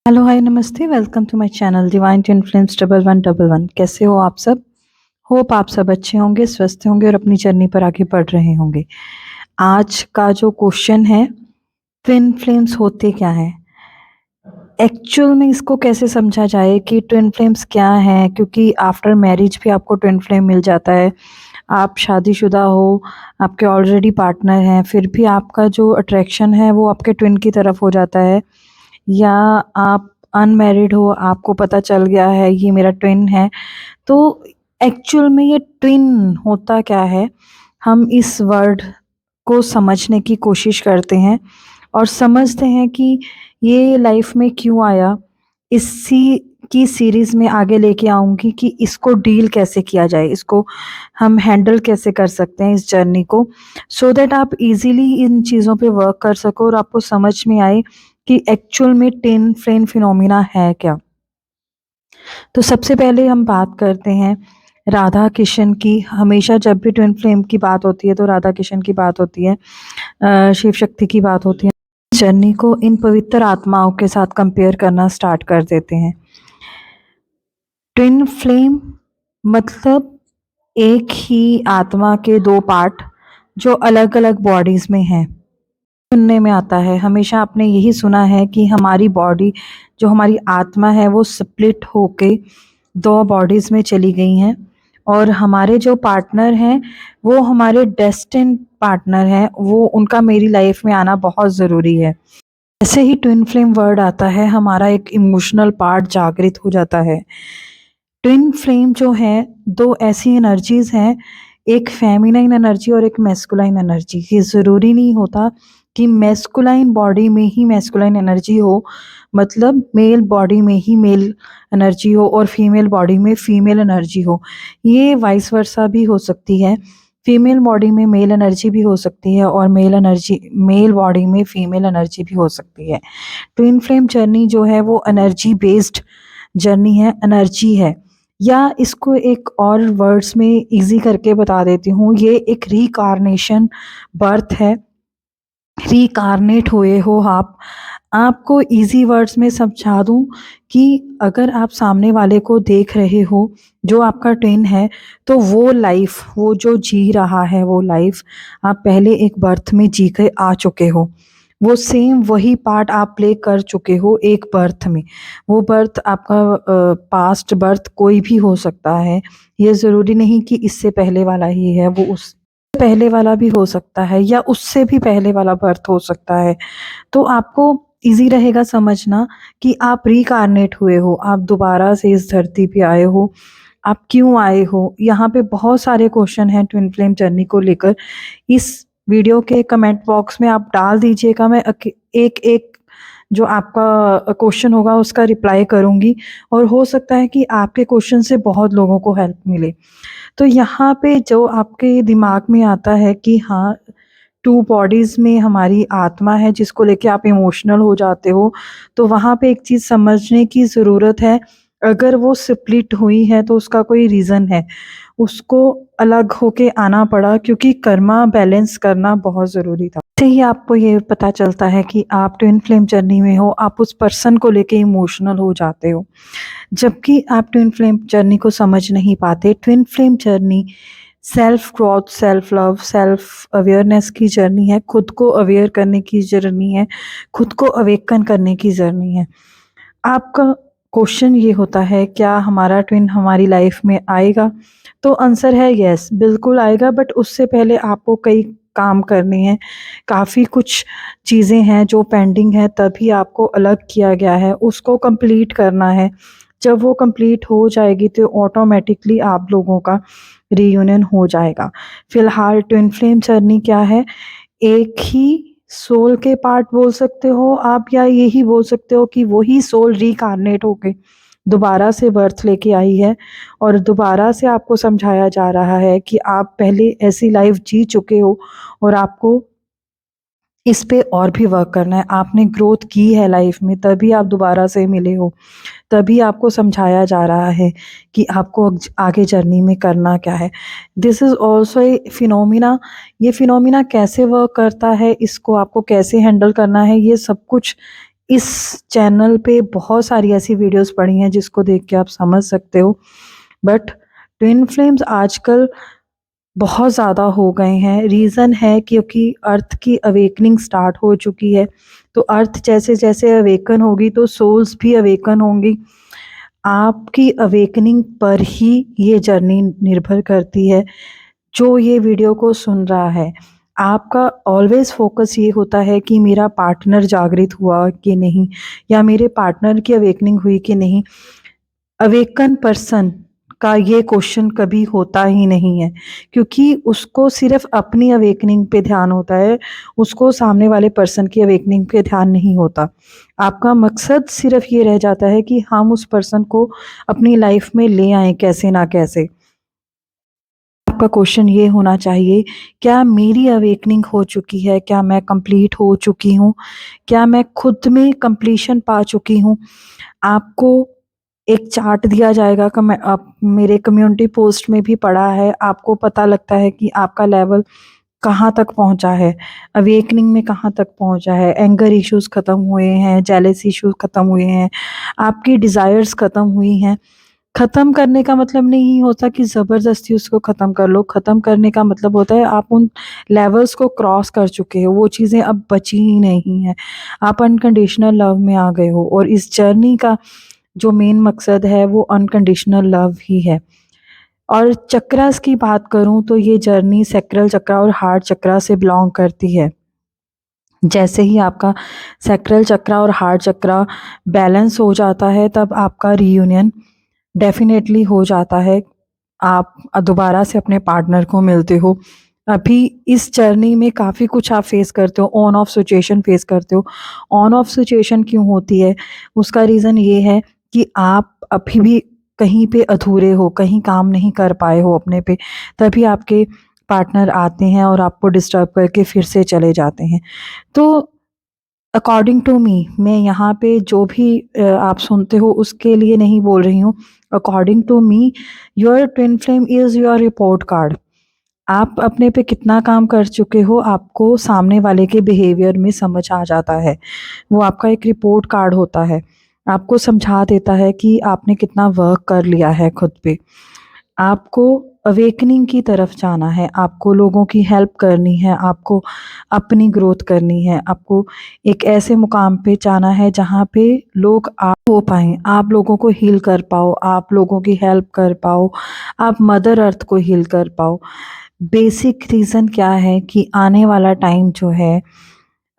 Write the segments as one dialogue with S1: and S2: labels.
S1: Hello hi नमस्ते welcome to my channel divine to influence 1111। कैसे हो आप सब। होप आप सब अच्छे होंगे, स्वस्थ होंगे और अपनी जर्नी पर आगे बढ़ रहे होंगे। आज का जो क्वेश्चन है, ट्विन फ्लेम्स होते क्या हैं। एक्चुअल में इसको कैसे समझा जाए कि ट्विन फ्लेम्स क्या है, क्योंकि आफ्टर मैरिज भी आपको ट्विन फ्लेम मिल जाता है। आप शादीशुदा हो, आपके ऑलरेडी पार्टनर हैं, फिर भी आपका जो अट्रैक्शन है वो आपके ट्विन की तरफ हो जाता है। या आप अनमैरिड हो, आपको पता चल गया है ये मेरा ट्विन है। तो एक्चुअल में ये ट्विन होता क्या है, हम इस वर्ड को समझने की कोशिश करते हैं और समझते हैं कि ये लाइफ में क्यों आया। इसी की सीरीज़ में आगे लेके आऊँगी कि इसको डील कैसे किया जाए, इसको हम हैंडल कैसे कर सकते हैं इस जर्नी को, सो दैट आप इजीली इन चीज़ों पे वर्क कर सको और आपको समझ में आए कि एक्चुअल में ट्विन फ्लेम फिनोमिना है क्या। तो सबसे पहले हम बात करते हैं राधा किशन की। हमेशा जब भी ट्विन फ्लेम की बात होती है तो राधा किशन की बात होती है, शिव शक्ति की बात होती है। जर्नी को इन पवित्र आत्माओं के साथ कंपेयर करना स्टार्ट कर देते हैं। ट्विन फ्लेम मतलब एक ही आत्मा के दो पार्ट जो अलग अलग बॉडीज में हैं। सुनने में आता है, हमेशा आपने यही सुना है कि हमारी बॉडी, जो हमारी आत्मा है, वो स्प्लिट होके दो बॉडीज में चली गई हैं और हमारे जो पार्टनर हैं वो हमारे डेस्टिन पार्टनर हैं, वो उनका मेरी लाइफ में आना बहुत ज़रूरी है। जैसे ही ट्विन फ्लेम वर्ड आता है, हमारा एक इमोशनल पार्ट जागृत हो जाता है। ट्विन फ्लेम जो है, दो ऐसी एनर्जीज हैं, एक फेमिनाइन एनर्जी और एक मैस्कुलाइन एनर्जी। ये ज़रूरी नहीं होता कि मैस्कुलाइन बॉडी में ही मैस्कुलाइन एनर्जी हो, मतलब मेल बॉडी में ही मेल एनर्जी हो और फीमेल बॉडी में फीमेल एनर्जी हो। ये वाइस वर्सा भी हो सकती है, फीमेल बॉडी में मेल एनर्जी भी हो सकती है और मेल बॉडी में फीमेल एनर्जी भी हो सकती है। ट्विन फ्लेम जर्नी जो है वो एनर्जी बेस्ड जर्नी है, एनर्जी है। या इसको एक और वर्ड्स में इजी करके बता देती हूँ, ये एक रिकारनेशन बर्थ है। रिकारनेट हुए हो आप। आपको इजी वर्ड्स में समझा दूं कि अगर आप सामने वाले को देख रहे हो जो आपका ट्विन है, तो वो लाइफ, वो जो जी रहा है वो लाइफ आप पहले एक बर्थ में जी के आ चुके हो। वो सेम वही पार्ट आप प्ले कर चुके हो एक बर्थ में। वो बर्थ आपका पास्ट बर्थ कोई भी हो सकता है, ये ज़रूरी नहीं कि इससे पहले वाला ही है, वो उस पहले वाला भी हो सकता है या उससे भी पहले वाला बर्थ हो सकता है। तो आपको ईज़ी रहेगा समझना कि आप रिकार्नेट हुए हो, आप दोबारा से इस धरती पे आए हो। आप क्यों आए हो? यहाँ पे बहुत सारे क्वेश्चन हैं ट्विन फ्लेम जर्नी को लेकर। इस वीडियो के कमेंट बॉक्स में आप डाल दीजिएगा, मैं एक-एक जो आपका क्वेश्चन होगा उसका रिप्लाई करूँगी और हो सकता है कि आपके क्वेश्चन से बहुत लोगों को हेल्प मिले। तो यहाँ पे जो आपके दिमाग में आता है कि हाँ, टू बॉडीज़ में हमारी आत्मा है जिसको लेके आप इमोशनल हो जाते हो, तो वहाँ पे एक चीज़ समझने की ज़रूरत है। अगर वो स्प्लिट हुई है तो उसका कोई रीज़न है, उसको अलग होके आना पड़ा क्योंकि कर्मा बैलेंस करना बहुत ज़रूरी था। इससे ही आपको ये पता चलता है कि आप ट्विन फ्लेम जर्नी में हो, आप उस पर्सन को लेके इमोशनल हो जाते हो, जबकि आप ट्विन फ्लेम जर्नी को समझ नहीं पाते। Twin flame journey self growth, self love, self awareness की जर्नी है, खुद को अवेयर करने की जर्नी है, खुद को अवेकन करने की जर्नी है। आपका क्वेश्चन ये होता है, क्या हमारा ट्विन हमारी लाइफ में आएगा? तो आंसर है यस, बिल्कुल आएगा, बट उससे पहले आपको कई काम करने हैं। काफ़ी कुछ चीज़ें हैं जो पेंडिंग है, तभी आपको अलग किया गया है, उसको कंप्लीट करना है। जब वो कंप्लीट हो जाएगी तो ऑटोमेटिकली आप लोगों का रीयूनियन हो जाएगा। फ़िलहाल ट्विन फ्लेम जर्नी क्या है? एक ही सोल के पार्ट बोल सकते हो आप, या यही बोल सकते हो कि वही सोल रिकार्नेट होके दोबारा से बर्थ लेके आई है और दोबारा से आपको समझाया जा रहा है कि आप पहले ऐसी लाइफ जी चुके हो और आपको इस पे और भी वर्क करना है। आपने ग्रोथ की है लाइफ में, तभी आप दोबारा से मिले हो। तभी आपको समझाया जा रहा है कि आपको आगे जर्नी में करना क्या है। This is also a phenomena. ये फिनोमिना कैसे वर्क करता है, इसको आपको कैसे हैंडल करना है, ये सब कुछ इस चैनल पे बहुत सारी ऐसी वीडियोस पड़ी हैं जिसको देख के आप समझ सकते हो, बट ट्विन फ्लेम्स आजकल बहुत ज़्यादा हो गए हैं। रीज़न है क्योंकि अर्थ की अवेकनिंग स्टार्ट हो चुकी है, तो अर्थ जैसे जैसे अवेकन होगी तो सोल्स भी अवेकन होंगी। आपकी अवेकनिंग पर ही ये जर्नी निर्भर करती है। जो ये वीडियो को सुन रहा है, आपका ऑलवेज फोकस ये होता है कि मेरा पार्टनर जागृत हुआ कि नहीं, या मेरे पार्टनर की अवेकनिंग हुई कि नहीं। अवेकन पर्सन का ये क्वेश्चन कभी होता ही नहीं है, क्योंकि उसको सिर्फ अपनी अवेकनिंग पे ध्यान होता है, उसको सामने वाले पर्सन की अवेकनिंग पे ध्यान नहीं होता। आपका मकसद सिर्फ ये रह जाता है कि हम उस पर्सन को अपनी लाइफ में ले आए कैसे ना कैसे। आपका क्वेश्चन ये होना चाहिए, क्या मेरी अवेकनिंग हो चुकी है? क्या मैं कंप्लीट हो चुकी हूँ? क्या मैं खुद में कंप्लीशन पा चुकी हूँ? आपको एक चार्ट दिया जाएगा, आप मेरे कम्युनिटी पोस्ट में भी पढ़ा है, आपको पता लगता है कि आपका लेवल कहाँ तक पहुँचा है, अवेकनिंग में कहाँ तक पहुँचा है, एंगर इश्यूज़ ख़त्म हुए हैं, जेलसी इश्यूज़ ख़त्म हुए हैं, आपकी डिज़ायर्स ख़त्म हुई हैं। ख़त्म करने का मतलब नहीं होता कि ज़बरदस्ती उसको ख़त्म कर लो, ख़त्म करने का मतलब होता है आप उन लेवल्स को क्रॉस कर चुके हो, वो चीज़ें अब बची ही नहीं हैं। आप अनकंडीशनल लव में आ गए हो, और इस जर्नी का जो मेन मकसद है वो अनकंडीशनल लव ही है। और चक्रास की बात करूँ तो ये जर्नी सैक्रल चक्रा और हार्ट चक्रा से बिलॉन्ग करती है। जैसे ही आपका सैक्रल चक्रा और हार्ट चक्रा बैलेंस हो जाता है, तब आपका रियूनियन डेफ़िनेटली हो जाता है। आप दोबारा से अपने पार्टनर को मिलते हो। अभी इस जर्नी में काफ़ी कुछ आप फ़ेस करते हो, ऑन ऑफ सिचुएशन फ़ेस करते हो। ऑन ऑफ सिचुएशन क्यों होती है? उसका रीज़न ये है कि आप अभी भी कहीं पे अधूरे हो, कहीं काम नहीं कर पाए हो अपने पे, तभी आपके पार्टनर आते हैं और आपको डिस्टर्ब करके फिर से चले जाते हैं। तो अकॉर्डिंग टू मी, मैं यहाँ पे जो भी आप सुनते हो उसके लिए नहीं बोल रही हूँ। According to me, your twin flame is your report card. आप अपने पे कितना काम कर चुके हो, आपको सामने वाले के बिहेवियर में समझ आ जाता है। वो आपका एक रिपोर्ट कार्ड होता है। आपको समझा देता है कि आपने कितना वर्क कर लिया है खुद पे। आपको अवेकनिंग की तरफ जाना है, आपको लोगों की हेल्प करनी है, आपको अपनी ग्रोथ करनी है, आपको एक ऐसे मुकाम पे जाना है जहाँ पे लोग आप हो पाएँ, आप लोगों को हील कर पाओ, आप लोगों की हेल्प कर पाओ, आप मदर अर्थ को हील कर पाओ। बेसिक रीज़न क्या है कि आने वाला टाइम जो है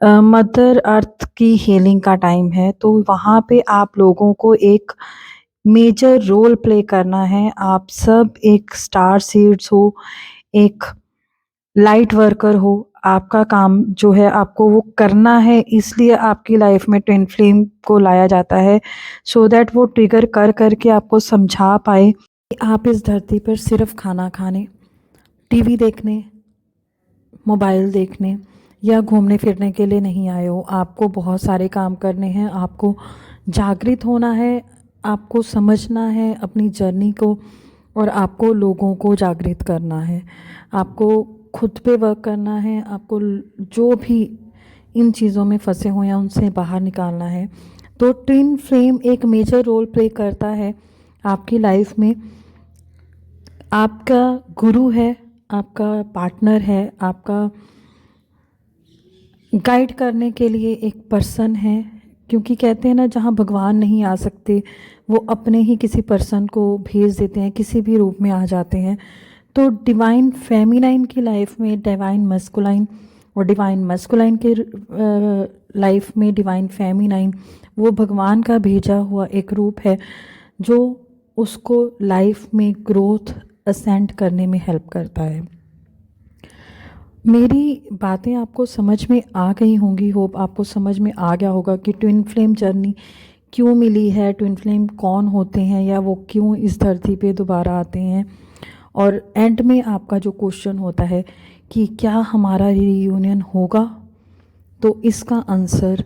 S1: मदर अर्थ की हीलिंग का टाइम है, तो वहाँ पे आप लोगों को एक मेजर रोल प्ले करना है। आप सब एक स्टार सीड्स हो, एक लाइट वर्कर हो। आपका काम जो है आपको वो करना है, इसलिए आपकी लाइफ में ट्विन फ्लेम को लाया जाता है, सो दैट वो ट्रिगर कर के आपको समझा पाए कि आप इस धरती पर सिर्फ खाना खाने, टीवी देखने, मोबाइल देखने या घूमने फिरने के लिए नहीं आए हो। आपको बहुत सारे काम करने हैं, आपको जागृत होना है, आपको समझना है अपनी जर्नी को, और आपको लोगों को जागृत करना है। आपको खुद पे वर्क करना है, आपको जो भी इन चीज़ों में फंसे हुए हैं उनसे बाहर निकालना है। तो ट्विन फ्लेम एक मेजर रोल प्ले करता है आपकी लाइफ में। आपका गुरु है, आपका पार्टनर है, आपका गाइड करने के लिए एक पर्सन है, क्योंकि कहते हैं ना, जहाँ भगवान नहीं आ सकते वो अपने ही किसी पर्सन को भेज देते हैं, किसी भी रूप में आ जाते हैं। तो डिवाइन फेमिनाइन की लाइफ में डिवाइन मस्कुलाइन, और डिवाइन मस्कुलाइन के लाइफ में डिवाइन फेमिनाइन, वो भगवान का भेजा हुआ एक रूप है जो उसको लाइफ में ग्रोथ असेंड करने में हेल्प करता है। मेरी बातें आपको समझ में आ गई होंगी, होप आपको समझ में आ गया होगा कि ट्विन फ्लेम जर्नी क्यों मिली है, ट्विन फ्लेम कौन होते हैं, या वो क्यों इस धरती पे दोबारा आते हैं। और एंड में आपका जो क्वेश्चन होता है कि क्या हमारा रीयूनियन होगा, तो इसका आंसर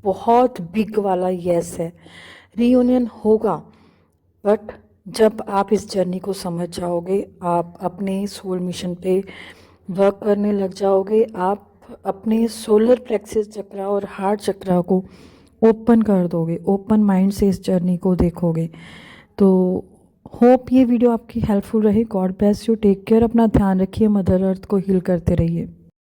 S1: बहुत बिग वाला यस है। रीयूनियन होगा, बट जब आप इस जर्नी को समझ जाओगे, आप अपने सोल मिशन पे वर्क करने लग जाओगे, आप अपने सोलर प्लेक्सस चक्रा और हार्ट चक्रा को ओपन कर दोगे, ओपन माइंड से इस जर्नी को देखोगे। तो होप ये वीडियो आपकी हेल्पफुल रही। God bless you, take care, अपना ध्यान रखिए, मदर अर्थ को हील करते रहिए।